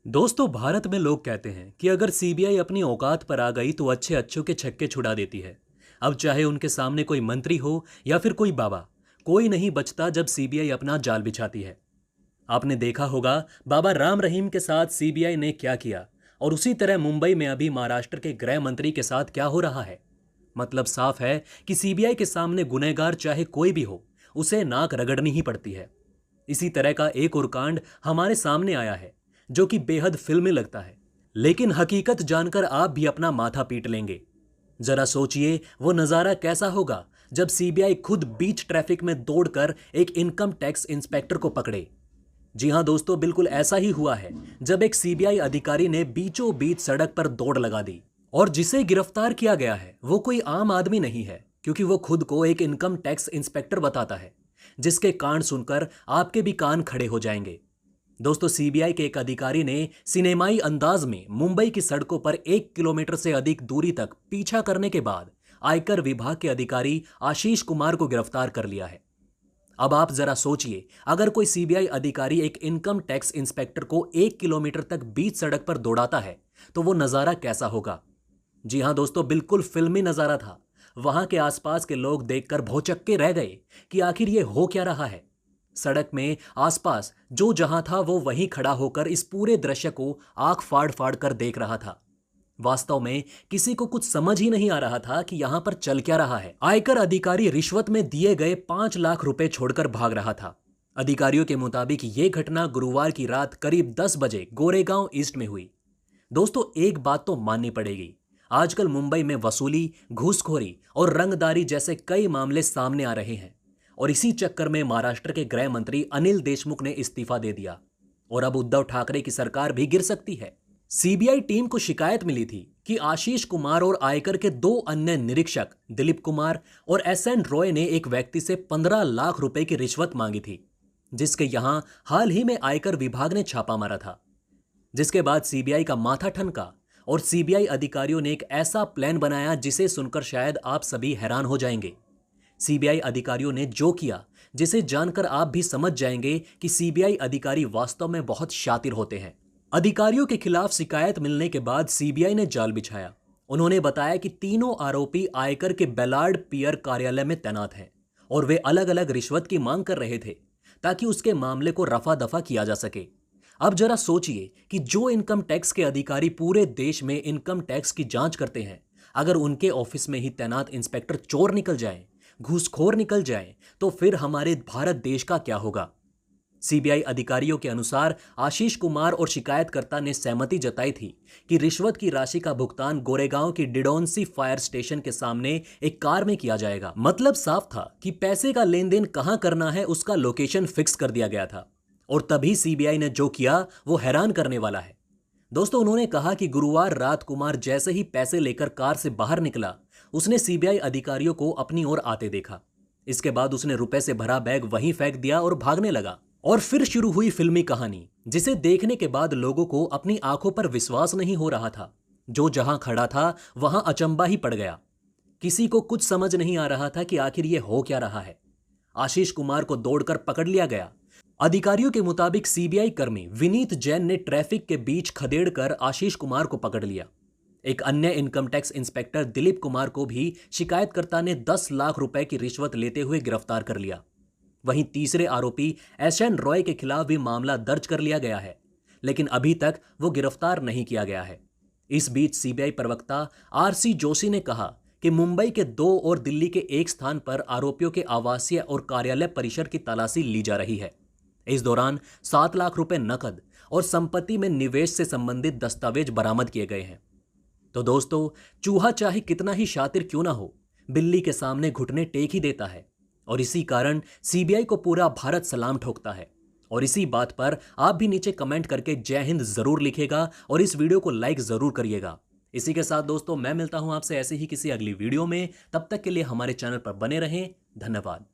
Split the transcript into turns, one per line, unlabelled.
दोस्तों, भारत में लोग कहते हैं कि अगर सीबीआई अपनी औकात पर आ गई तो अच्छे अच्छों के छक्के छुड़ा देती है। अब चाहे उनके सामने कोई मंत्री हो या फिर कोई बाबा, कोई नहीं बचता जब सीबीआई अपना जाल बिछाती है। आपने देखा होगा बाबा राम रहीम के साथ सीबीआई ने क्या किया, और उसी तरह मुंबई में अभी महाराष्ट्र के गृह मंत्री के साथ क्या हो रहा है। मतलब साफ है कि सीबीआई के सामने गुनहगार चाहे कोई भी हो, उसे नाक रगड़नी ही पड़ती है। इसी तरह का एक और कांड हमारे सामने आया है, जो कि बेहद फिल्मी लगता है, लेकिन हकीकत जानकर आप भी अपना माथा पीट लेंगे। जरा सोचिए वो नजारा कैसा होगा जब सीबीआई खुद बीच ट्रैफिक में दौड़कर एक इनकम टैक्स इंस्पेक्टर को पकड़े। जी हां दोस्तों, बिल्कुल ऐसा ही हुआ है जब एक सीबीआई अधिकारी ने बीचों बीच सड़क पर दौड़ लगा दी। और जिसे गिरफ्तार किया गया है वो कोई आम आदमी नहीं है, क्योंकि वो खुद को एक इनकम टैक्स इंस्पेक्टर बताता है, जिसके कांड सुनकर आपके भी कान खड़े हो जाएंगे। दोस्तों, सीबीआई के एक अधिकारी ने सिनेमाई अंदाज में मुंबई की सड़कों पर 1 किलोमीटर से अधिक दूरी तक पीछा करने के बाद आयकर विभाग के अधिकारी आशीष कुमार को गिरफ्तार कर लिया है। अब आप जरा सोचिए, अगर कोई सीबीआई अधिकारी एक इनकम टैक्स इंस्पेक्टर को 1 किलोमीटर तक बीच सड़क पर दौड़ाता है तो वो नजारा कैसा होगा। जी हां दोस्तों, बिल्कुल फिल्मी नजारा था। वहां के आसपास के लोग देखकर भौचक्के रह गए कि आखिर ये हो क्या रहा है। सड़क में आसपास जो जहां था वो वहीं खड़ा होकर इस पूरे दृश्य को आंख फाड़ फाड़ कर देख रहा था। वास्तव में किसी को कुछ समझ ही नहीं आ रहा था कि यहां पर चल क्या रहा है। आयकर अधिकारी रिश्वत में दिए गए 5 लाख रुपए छोड़कर भाग रहा था। अधिकारियों के मुताबिक यह घटना गुरुवार की रात करीब 10 बजे गोरेगांव ईस्ट में हुई। दोस्तों, एक बात तो माननी पड़ेगी, आजकल मुंबई में वसूली, घूसखोरी और रंगदारी जैसे कई मामले सामने आ रहे हैं। और इसी चक्कर में महाराष्ट्र के गृह मंत्री अनिल देशमुख ने इस्तीफा दे दिया और अब उद्धव ठाकरे की सरकार भी गिर सकती है। सीबीआई टीम को शिकायत मिली थी कि आशीष कुमार और आयकर के 2 अन्य निरीक्षक दिलीप कुमार और एसएन रॉय ने एक व्यक्ति से 15 लाख रुपए की रिश्वत मांगी थी, जिसके यहां हाल ही में आयकर विभाग ने छापा मारा था। जिसके बाद सीबीआई का माथा ठनका और सीबीआई अधिकारियों ने एक ऐसा प्लान बनाया जिसे सुनकर शायद आप सभी हैरान हो जाएंगे। सीबीआई अधिकारियों ने जो किया, जिसे जानकर आप भी समझ जाएंगे कि सीबीआई अधिकारी वास्तव में बहुत शातिर होते हैं। अधिकारियों के खिलाफ शिकायत मिलने के बाद सीबीआई ने जाल बिछाया। उन्होंने बताया कि तीनों आरोपी आयकर के बेलार्ड पियर कार्यालय में तैनात हैं और वे अलग अलग रिश्वत की मांग कर रहे थे ताकि उसके मामले को रफा दफा किया जा सके। अब जरा सोचिए कि जो इनकम टैक्स के अधिकारी पूरे देश में इनकम टैक्स की जांच करते हैं, अगर उनके ऑफिस में ही तैनात इंस्पेक्टर चोर निकल जाए, घूसखोर निकल जाए, तो फिर हमारे भारत देश का क्या होगा। सीबीआई अधिकारियों के अनुसार आशीष कुमार और शिकायतकर्ता ने सहमति जताई थी कि रिश्वत की राशि का भुगतान गोरेगांव की डिडोंसी फायर स्टेशन के सामने एक कार में किया जाएगा। मतलब साफ था कि पैसे का लेन देन कहां करना है उसका लोकेशन फिक्स कर दिया गया था। और तभी सीबीआई ने जो किया वो हैरान करने वाला है। दोस्तों, उन्होंने कहा कि गुरुवार रात कुमार जैसे ही पैसे लेकर कार से बाहर निकला, उसने सीबीआई अधिकारियों को अपनी ओर आते देखा। इसके बाद उसने रुपए से भरा बैग वहीं फेंक दिया और भागने लगा। और फिर शुरू हुई फिल्मी कहानी, जिसे देखने के बाद लोगों को अपनी आंखों पर विश्वास नहीं हो रहा था। जो जहां खड़ा था वहां अचंबा ही पड़ गया। किसी को कुछ समझ नहीं आ रहा था कि आखिर ये हो क्या रहा है। आशीष कुमार को दौड़कर पकड़ लिया गया। अधिकारियों के मुताबिक सीबीआई कर्मी विनीत जैन ने ट्रैफिक के बीच खदेड़कर आशीष कुमार को पकड़ लिया। एक अन्य income tax inspector Dilip Kumar को भी शिकायतकर्ता ने 10 लाख रुपए की रिश्वत लेते हुए गिरफ्तार कर लिया। वहीं तीसरे आरोपी एसएन रॉय के खिलाफ भी मामला दर्ज कर लिया गया है, लेकिन अभी तक वो गिरफ्तार नहीं किया गया है। इस बीच सीबीआई प्रवक्ता आरसी जोशी ने कहा कि मुंबई के 2 और दिल्ली के 1 स्थान पर आरोपियों के आवासीय और कार्यालय परिसर की तलाशी ली जा रही है। इस दौरान 7 लाख रुपए नकद और संपत्ति में निवेश से संबंधित दस्तावेज बरामद किए गए हैं। तो दोस्तों, चूहा चाहे कितना ही शातिर क्यों ना हो, बिल्ली के सामने घुटने टेक ही देता है। और इसी कारण सीबीआई को पूरा भारत सलाम ठोकता है। और इसी बात पर आप भी नीचे कमेंट करके जय हिंद जरूर लिखेगा और इस वीडियो को लाइक जरूर करिएगा। इसी के साथ दोस्तों, मैं मिलता हूं आपसे ऐसे ही किसी अगली वीडियो में। तब तक के लिए हमारे चैनल पर बने रहें। धन्यवाद।